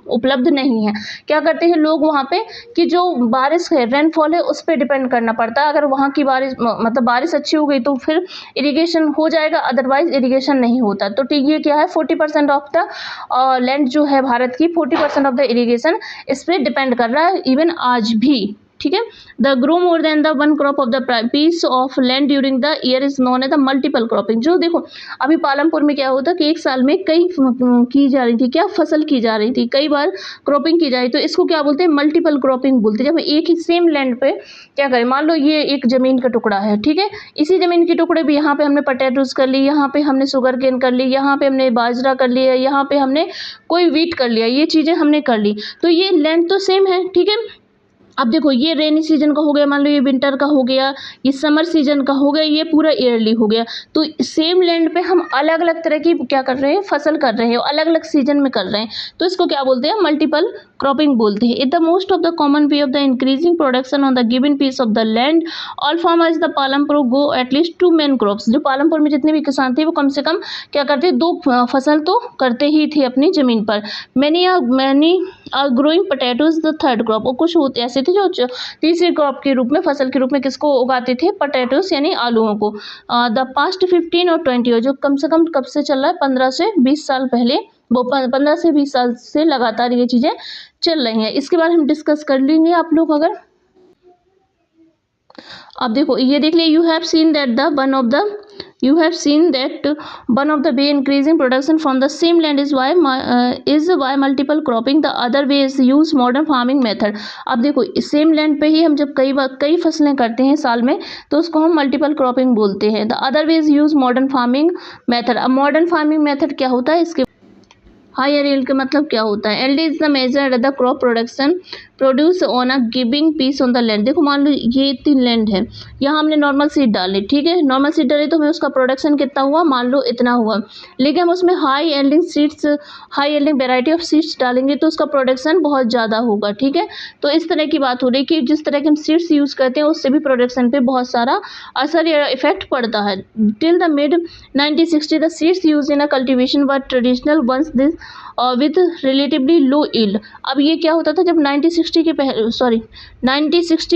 उपलब्ध नहीं है। क्या करते हैं लोग वहाँ पे कि जो बारिश है, रेनफॉल है, उस पर डिपेंड करना पड़ता है। अगर वहाँ की बारिश मतलब बारिश अच्छी हो गई तो फिर इरिगेशन हो जाएगा, अदरवाइज इरिगेशन नहीं होता। तो ठीक, ये क्या है, 40% ऑफ द लैंड जो है भारत की, 40% ऑफ द इरिगेशन इस पे डिपेंड कर रहा है इवन आज भी। ठीक है, the grow more than the one crop of the piece of land during the year is known as the multiple cropping. जो देखो अभी पालमपुर में क्या होता है कि एक साल में कई की जा रही थी, क्या फसल की जा रही थी, कई बार क्रॉपिंग की जा रही, तो इसको क्या बोलते हैं, मल्टीपल क्रॉपिंग बोलते हैं। जब एक ही सेम लैंड पे क्या करें, मान लो ये एक जमीन का टुकड़ा है, ठीक है, इसी जमीन के टुकड़े भी यहाँ पे हमने पोटैटोज कर ली, यहाँ पे हमने शुगर केन कर ली, यहाँ पे हमने बाजरा कर लिया, यहाँ पे हमने कोई व्हीट कर लिया, ये चीज़ें हमने कर ली, तो ये लैंड तो सेम है। ठीक है, अब देखो ये रेनी सीजन का हो गया, मान लो ये विंटर का हो गया, ये समर सीजन का हो गया, ये पूरा ईयरली हो गया। तो सेम लैंड पे हम अलग अलग तरह की क्या कर रहे हैं, फसल कर रहे हैं, अलग अलग सीजन में कर रहे हैं, तो इसको क्या बोलते हैं, मल्टीपल क्रॉपिंग बोलते हैं। It the most of the common way of the increasing production on the given piece of the land all farmers the Palampur go at least 2 main crops. जो पालमपुर में जितने भी किसान थे वो कम से कम क्या करते, 2 फसल तो करते ही थे अपनी ज़मीन पर। Many are growing potatoes the third crop, और कुछ होते ऐसे थे जो तीसरे क्रॉप के रूप में, फसल के रूप में किसको उगाते थे, पोटैटोज यानी आलूओं को। द पास्ट 15 और 20 ईयर, जो कम से कम कब से चल रहा है, 15 से 20 साल पहले, वो 15 से 20 साल से लगातार ये चीज़ें चल रही हैं। इसके बारे में हम डिस्कस कर लेंगे आप लोग। अगर अब देखो ये देख लिया, you have seen that one of the way increasing production from the same land is by multiple cropping. The other way is use modern farming method. अब देखो सेम लैंड पे ही हम जब कई फसलें करते हैं साल में, तो उसको हम मल्टीपल क्रॉपिंग बोलते हैं। The other way is use modern farming method. अब मॉडर्न फार्मिंग मेथड क्या होता है, इसके हायर यील्ड का मतलब क्या होता है, yield is the major the crop production produce on a giving piece on the land. देखो मान लो ये 3 लैंड है, यहाँ हमने नॉर्मल सीड डाली, ठीक है, नॉर्मल सीड डाली तो हमें उसका प्रोडक्शन कितना हुआ, मान लो इतना हुआ, लेकिन हम उसमें high yielding variety of seeds डालेंगे तो उसका प्रोडक्शन बहुत ज़्यादा होगा। ठीक है, तो इस तरह की बात हो रही कि जिस तरह के हम सीड्स यूज़ करते हैं उससे भी प्रोडक्शन पे बहुत सारा असर या इफेक्ट पड़ता है। Till the mid 1960 the seeds use in a cultivation were traditional ones this with relatively low yield. अब ये क्या होता था जब 1960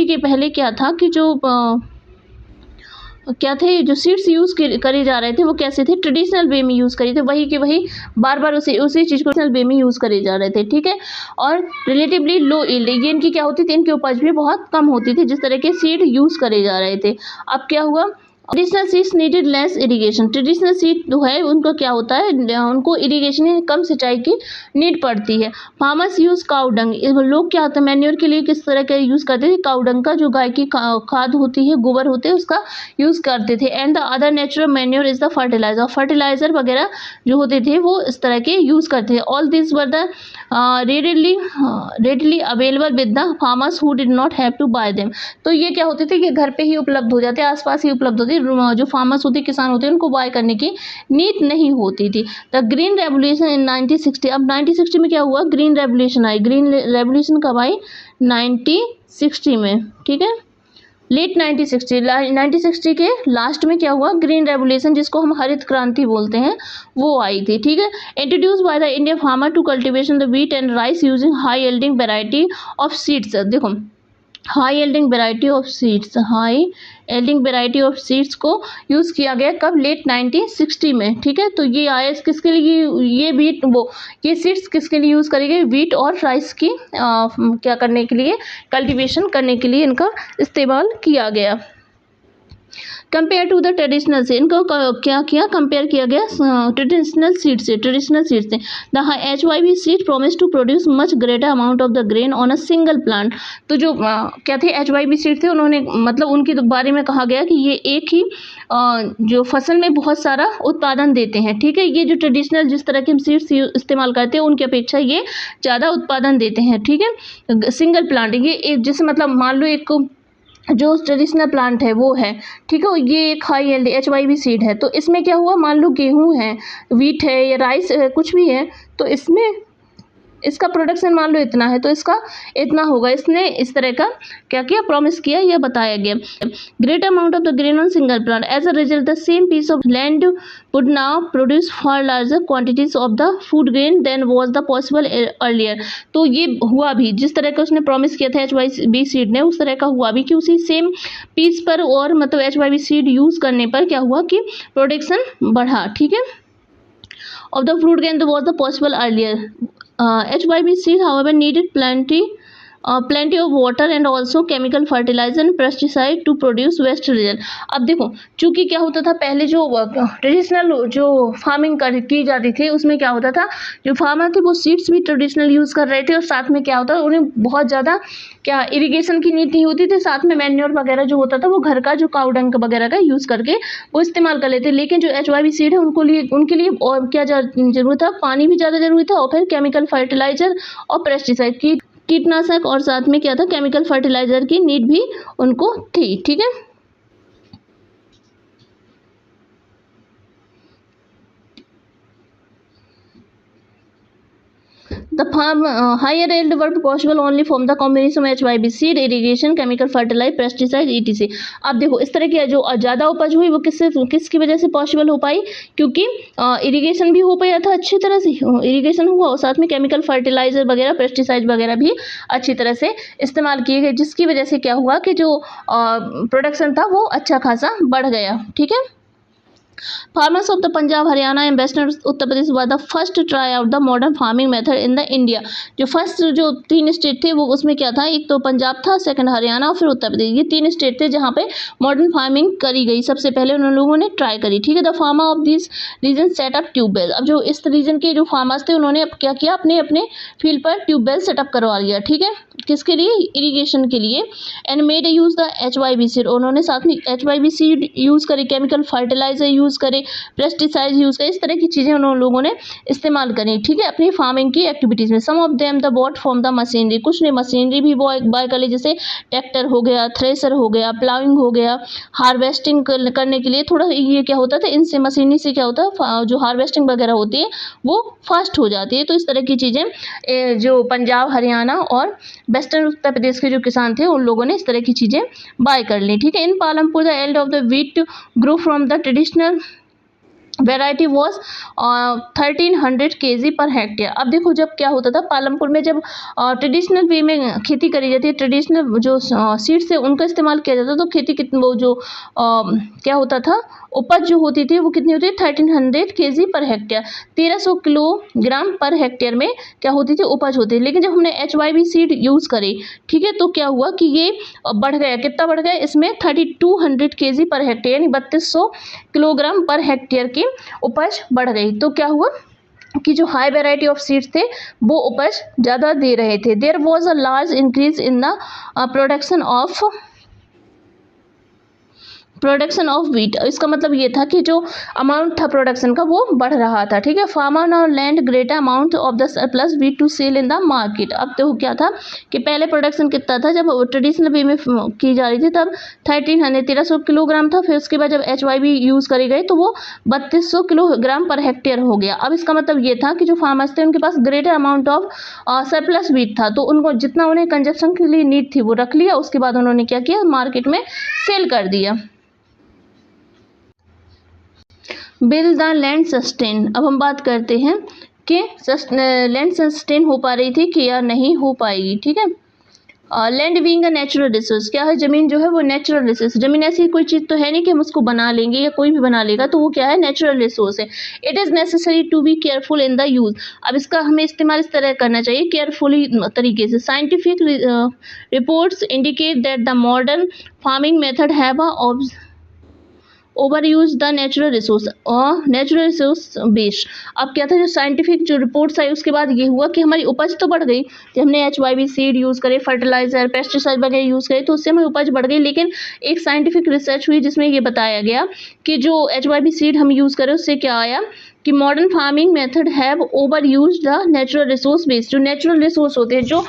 के पहले क्या था कि जो क्या थे, जो सीड्स यूज़ करे जा रहे थे वो कैसे थे, ट्रेडिशनल वे में यूज़ करे थे, वही के वही बार बार उसी चीज़ को ट्रेडिशनल वे में यूज़ करे जा रहे थे। ठीक है, और रिलेटिवली लो यील्ड, ये इनकी क्या होती थी, इनकी उपज भी बहुत कम होती थी जिस तरह के सीड यूज़ करे जा रहे थे। अब क्या हुआ, traditional seeds needed less irrigation. Traditional seed जो है उनको क्या होता है, उनको इरिगेशन कम सिंचाई की नीड पड़ती है। फार्मर्स यूज़ काउ डंग, लोग क्या होता है मैन्योर के लिए किस तरह का यूज़ करते थे, काउ डंग का, जो गाय की खाद होती है, गोबर होते हैं, उसका यूज़ करते थे। And the other natural manure is the fertiliser, fertiliser वगैरह जो होते थे वो इस तरह के यूज़ करते थे। All this were the readily available with the farmers who did not have to buy them. तो ये क्या होते थे कि घर पे ही उपलब्ध हो जाते, आसपास ही उपलब्ध होते, जो फार्मर्स होते, किसान होते, उनको बाय करने की नीड नहीं होती थी। द ग्रीन रेवोल्यूशन इन 1960, अब 1960 में क्या हुआ, ग्रीन रेवोल्यूशन आई। ग्रीन रेवोल्यूशन कब आई, 1960 में। ठीक है, लेट 1960 के लास्ट में क्या हुआ, ग्रीन रेवोल्यूशन, जिसको हम हरित क्रांति बोलते हैं, वो आई थी। ठीक है, introduce by the Indian farmer to cultivation the wheat and rice using high yielding variety of seeds. देखो high yielding variety of seeds को यूज़ किया गया कब, लेट 1960 में। ठीक है, तो ये आया किसके लिए, ये सीड्स किसके लिए यूज़ करी गई, व्हीट और राइस की क्या करने के लिए, कल्टीवेशन करने के लिए इनका इस्तेमाल किया गया। कंपेयर टू द ट्रेडिशनल से, इनको क्या किया, कंपेयर किया गया ट्रेडिशनल सीड से, the HYV seed promise to produce much greater amount of the grain on a single plant. तो जो क्या थे HYV सीड थे, उन्होंने मतलब उनके बारे में कहा गया कि ये एक ही जो फसल में बहुत सारा उत्पादन देते हैं। ठीक है, ये जो ट्रेडिशनल जिस तरह के हम सीड्स इस्तेमाल करते हैं उनकी अपेक्षा ये ज़्यादा उत्पादन देते हैं। ठीक है, सिंगल प्लांट, ये एक जैसे मतलब मान लो एक जो ट्रेडिशनल प्लांट है वो है, ठीक है, ये एक हाई यील्ड HYV सीड है। तो इसमें क्या हुआ, मान लो गेहूं है, वीट है या राइस है, कुछ भी है, तो इसमें इसका प्रोडक्शन मान लो इतना है तो इसका इतना होगा। इसने इस तरह का क्या किया, प्रॉमिस किया, यह बताया गया। Great amount of the grain on single plant, as a result the same piece of land would now produce for larger quantities of the food grain than was the possible earlier. तो ये हुआ भी, जिस तरह का उसने promise किया था HYV सीड ने, उस तरह का हुआ भी कि उसी सेम पीस पर और मतलब HYV सीड यूज़ करने पर क्या हुआ कि प्रोडक्शन बढ़ा। ठीक है, of the fruit grain was the possible earlier. HYV seed however needed plenty of water and also chemical fertilizer and pesticide to produce best result. अब देखो, चूंकि क्या होता था पहले जो ट्रेडिशनल जो फार्मिंग की जाती थी उसमें क्या होता था, जो फार्मर थे वो सीड्स भी ट्रेडिशनल यूज़ कर रहे थे और साथ में क्या होता था, उन्हें बहुत ज़्यादा क्या इरिगेशन की नीड नहीं होती थी, साथ में मैन्योर वगैरह जो होता था वो घर का जो काऊ डंग वगैरह का यूज़ करके वो इस्तेमाल कर लेते। लेकिन जो HYV सीड है उनके लिए और क्या जरूरत था, पानी भी ज़्यादा जरूरी था और फिर केमिकल फर्टिलाइजर और पेस्टिसाइड की कीटनाशक और साथ में क्या था, केमिकल फर्टिलाइजर की नीड भी उनको थी। ठीक है, The higher yield were possible only from the combination of HYV seed, irrigation, chemical fertilizer, pesticide, etc. अब देखो इस तरह की जो ज़्यादा उपज हुई वो किसकी वजह से पॉसिबल हो पाई, क्योंकि इरिगेशन भी हो पाया था अच्छी तरह से, इरिगेशन हुआ और साथ में केमिकल फर्टिलाइजर वगैरह, पेस्टिसाइड वगैरह भी अच्छी तरह से इस्तेमाल किए गए, जिसकी वजह से क्या हुआ कि जो प्रोडक्शन था वो अच्छा खासा बढ़ गया। ठीक है, Farmers of the Punjab, Haryana and Western Uttar Pradesh were the first to try out the modern farming method in the India. जो फर्स्ट जो 3 स्टेट थे वो उसमें क्या था, एक तो पंजाब था, सेकंड हरियाणा और फिर उत्तर प्रदेश, ये 3 स्टेट थे जहाँ पे मॉडर्न फार्मिंग करी गई, सबसे पहले उन लोगों ने ट्राई करी। ठीक है, the farmer of this region set up tubewell. अब जो इस रीजन के जो फार्मर्स थे उन्होंने अब क्या किया, अपने अपने फील्ड पर ट्यूबवेल सेटअप करवा लिया। ठीक है, किसके लिए, इरीगेशन के लिए। And made use the HYV seed, उन्होंने साथ में HYV सीड यूज़ करे, केमिकल फर्टिलाइजर यूज़ करे, पेस्टिसाइड यूज़ करे, इस तरह की चीज़ें उन लोगों ने इस्तेमाल करी। ठीक है, अपनी फार्मिंग की एक्टिविटीज़ में। Some of them the bought from the machinery, कुछ ने मशीनरी भी बाय कर ली, जैसे ट्रैक्टर हो गया, थ्रेसर हो गया, प्लाउइंग हो गया, हार्वेस्टिंग करने के लिए थोड़ा ये क्या होता था, इनसे मशीनरी से क्या होता है, जो हार्वेस्टिंग वगैरह होती है वो फास्ट हो जाती है। तो इस तरह की चीज़ें जो पंजाब, हरियाणा और वेस्टर्न उत्तर प्रदेश के जो किसान थे उन लोगों ने इस तरह की चीज़ें बाय कर ली। ठीक है, in Palampur the yield of the wheat grow from the traditional variety was 1300 kg per hectare. अब देखो जब क्या होता था पालमपुर में, जब ट्रेडिशनल वे में खेती करी जाती है, ट्रेडिशनल जो सीड्स है उनका इस्तेमाल किया जाता है, तो खेती कितनी वो जो क्या होता था, उपज जो होती थी वो कितनी होती है, 1300 kg per hectare, 1300 kilogram per hectare में क्या होती थी, उपज होती थी। लेकिन जब हमने HYV सीड यूज़ करी, ठीक है, तो क्या हुआ कि ये बढ़ गया, कितना बढ़ गया, इसमें 3200 kg पर हेक्टेयर यानी 3200 किलोग्राम पर हेक्टेयर की उपज बढ़ गई। तो क्या हुआ कि जो हाई वेराइटी ऑफ सीड्स थे वो उपज ज़्यादा दे रहे थे। There was a large increase in the production of wheat. इसका मतलब ये था कि जो अमाउंट था प्रोडक्शन का वो बढ़ रहा था। ठीक है, farmer now land greater amount of the surplus wheat to sell in the market. अब तो क्या था कि पहले प्रोडक्शन कितना था, जब ट्रेडिशनल वे में की जा रही थी तब 1300 किलोग्राम था, फिर उसके बाद जब HYV यूज़ करी गई तो वो 3200 किलोग्राम पर हेक्टेयर हो गया। अब इसका मतलब ये था कि जो फार्मर्स थे उनके पास greater amount of surplus wheat था, तो उनको जितना उन्हें कंजप्शन के लिए नीड थी वो रख लिया, उसके बाद उन्होंने क्या किया, मार्केट में सेल कर दिया। Bill the land sustain. अब हम बात करते हैं कि लैंड सस्टेन हो पा रही थी कि या नहीं हो पाएगी। ठीक है, land being a natural resource, क्या है, ज़मीन जो है वो नेचुरल रिसोर्स, ज़मीन ऐसी कोई चीज़ तो है नहीं कि हम उसको बना लेंगे या कोई भी बना लेगा, तो वो क्या है, नेचुरल रिसोर्स है। It is necessary to be careful in the use. अब इसका हमें इस्तेमाल इस तरह करना चाहिए, केयरफुली तरीके से। Scientific reports indicate that the modern farming method have over use the natural resource और नेचुरल रिसोर्स बेस्ड। अब क्या था, जो साइंटिफिक जो रिपोर्ट्स आई उसके बाद ये हुआ कि हमारी उपज तो बढ़ गई, कि हमने HYV सीड यूज़ करे, फर्टिलाइजर, पेस्टिसाइड वगैरह यूज़ करे, तो उससे हमारी उपज बढ़ गई। लेकिन एक साइंटिफिक रिसर्च हुई जिसमें ये बताया गया कि जो HYV सीड हम यूज़ करें उससे क्या आया कि modern farming method have over use the natural resource based. जो नेचुरल रिसोर्स होते हैं, जो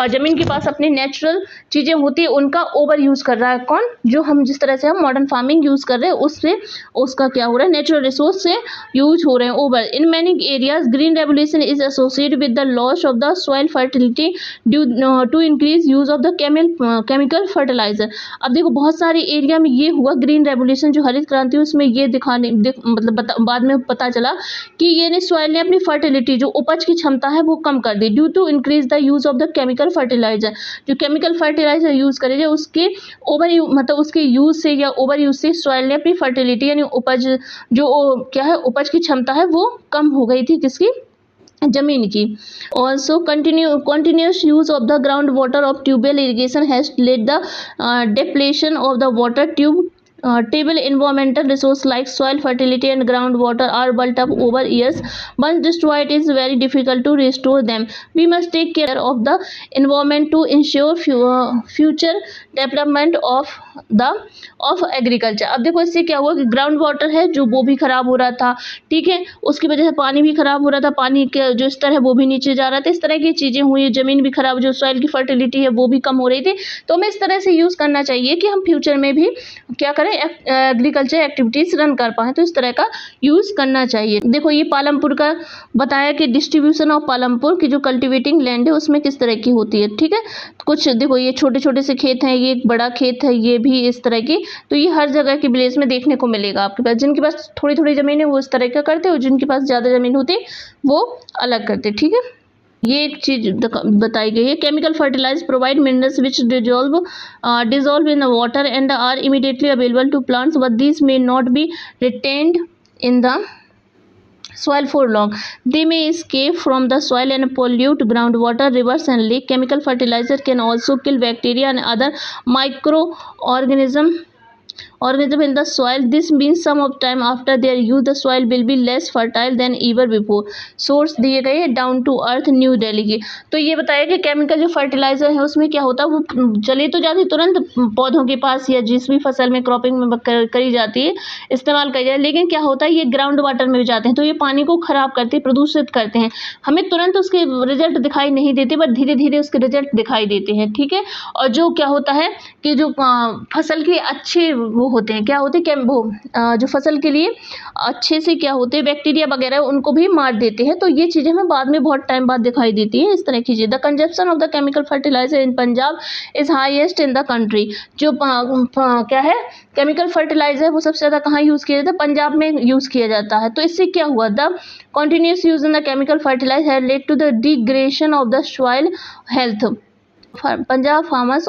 ज़मीन के पास अपनी नेचुरल चीज़ें होती है, उनका ओवर यूज़ कर रहा है कौन, जो हम जिस तरह से हम मॉडर्न फार्मिंग यूज़ कर रहे हैं उससे उसका क्या हो रहा है, नेचुरल रिसोर्स से यूज हो रहे हैं over. In many areas green revolution is associated with the loss of the soil fertility due to increase use of the chemical fertiliser. अब देखो बहुत सारे एरिया में ये हुआ ग्रीन रेवोल्यूशन, जो हरित क्रांति उसमें ये मतलब बाद में पता चला कि ये सॉइल ने अपनी फर्टिलिटी, जो उपज की क्षमता है वो कम कर दी due to increase the use of the chemical fertiliser. जो केमिकल फर्टिलाइजर यूज करे उसके मतलब उसके यूज से या ओवर यूज से सॉइल ने अपनी फर्टिलिटी यानी उपज जो क्या है उपज की क्षमता है वो कम हो गई थी, किसकी, जमीन की। Also continuous use of the ground water of tubewell irrigation has led the depletion of the water table environmental resource like soil fertility and groundwater are built up over years. Once destroyed, it is very difficult to restore them. We must take care of the environment to ensure future development of agriculture. अब देखो इससे क्या हुआ कि ground water है जो वो भी खराब हो रहा था, ठीक है, उसकी वजह से पानी भी खराब हो रहा था, पानी के जो स्तर है वो भी नीचे जा रहा था, इस तरह की चीज़ें हुई, ज़मीन भी खराब, जो सॉइल की फर्टिलिटी है वो भी कम हो रही थी। तो हमें इस तरह से यूज़ करना चाहिए कि हम फ्यूचर में भी क्या करें, एग्रीकल्चर एक्टिविटीज़ रन कर पाएँ, तो इस तरह का यूज़ करना चाहिए। देखो ये पालमपुर का बताया कि डिस्ट्रीब्यूशन ऑफ पालमपुर की जो कल्टिवेटिंग लैंड है उसमें किस तरह की होती है, ठीक है। कुछ देखो ये छोटे छोटे से खेत हैं, ये एक बड़ा खेत है, ये भी इस तरह की, तो ये हर जगह के विलेज में देखने को मिलेगा आपके पास। जिनके पास थोड़ी थोड़ी ज़मीन है वो इस तरह का करते हैं, और जिनके पास ज़्यादा ज़मीन होती है वो अलग करते, ठीक है। ये एक चीज़ बताई गई है। Chemical fertiliser provide minerals which dissolve in the water and are immediately available to plants, but this may not be retained in the soil for long. They may escape from the soil and pollute groundwater, rivers and lake. Chemical fertilizer can also kill bacteria and other microorganisms in the soil. This means some of time after their use the soil will be less fertile than ever before. Source दिए गए down to earth New Delhi की। तो ये बताया कि chemical जो fertiliser है उसमें क्या होता है, वो चले तो जाती तुरंत पौधों के पास या जिस भी फसल में क्रॉपिंग में करी जाती है, इस्तेमाल करी जाती है, लेकिन क्या होता है ये ग्राउंड वाटर में भी जाते हैं, तो ये पानी को खराब करते हैं, प्रदूषित करते हैं। हमें तुरंत उसके रिजल्ट दिखाई नहीं देते, बट धीरे धीरे उसके रिजल्ट दिखाई देते हैं, ठीक है। और जो क्या होता है कि जो फसल के अच्छे वो होते हैं, क्या होते हैं, जो फसल के लिए अच्छे से क्या होते हैं बैक्टीरिया वगैरह उनको भी मार देते हैं। तो ये चीज़ें हमें बाद में बहुत टाइम बाद दिखाई देती हैं, इस तरह की चीज़। The consumption of the chemical fertiliser in Punjab is highest in the country. जो क्या है केमिकल फर्टिलाइजर वो सबसे ज़्यादा कहाँ यूज़ किया जाता है, पंजाब में यूज़ किया जाता है। तो इससे क्या हुआ, the continuous use in the chemical fertiliser had led to the degradation of the soil health. Punjab farmers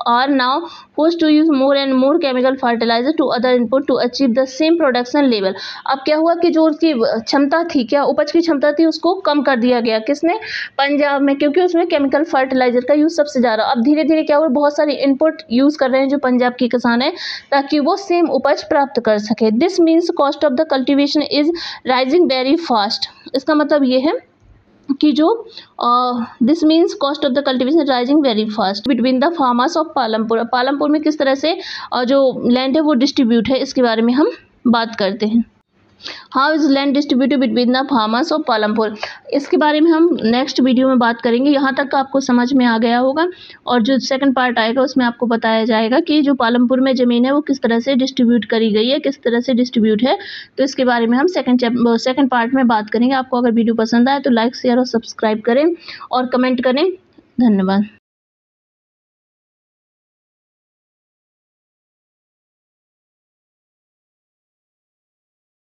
are now forced to use more and more chemical fertilizer to other input to achieve the same production level. अब क्या हुआ कि जो उसकी क्षमता थी, क्या उपज की क्षमता थी, उसको कम कर दिया गया, किसने, पंजाब में, क्योंकि उसमें केमिकल फर्टिलाइजर का यूज़ सबसे ज़्यादा। अब धीरे धीरे क्या हुआ, बहुत सारे इनपुट यूज़ कर रहे हैं जो पंजाब के किसान हैं, ताकि वो सेम उपज प्राप्त कर सके। This means cost of the cultivation is rising very fast. इसका मतलब ये है कि जो this means cost of the cultivation rising very fast between the farmers of Palampur. Palampur में किस तरह से जो लैंड है वो डिस्ट्रीब्यूट है, इसके बारे में हम बात करते हैं। How is land distributed between the farmers of Palampur, इसके बारे में हम नेक्स्ट वीडियो में बात करेंगे। यहाँ तक आपको समझ में आ गया होगा, और जो सेकंड पार्ट आएगा उसमें आपको बताया जाएगा कि जो पालमपुर में ज़मीन है वो किस तरह से डिस्ट्रीब्यूट करी गई है, किस तरह से डिस्ट्रीब्यूट है। तो इसके बारे में हम सेकंड पार्ट में बात करेंगे। आपको अगर वीडियो पसंद आए तो लाइक शेयर और सब्सक्राइब करें और कमेंट करें। धन्यवाद।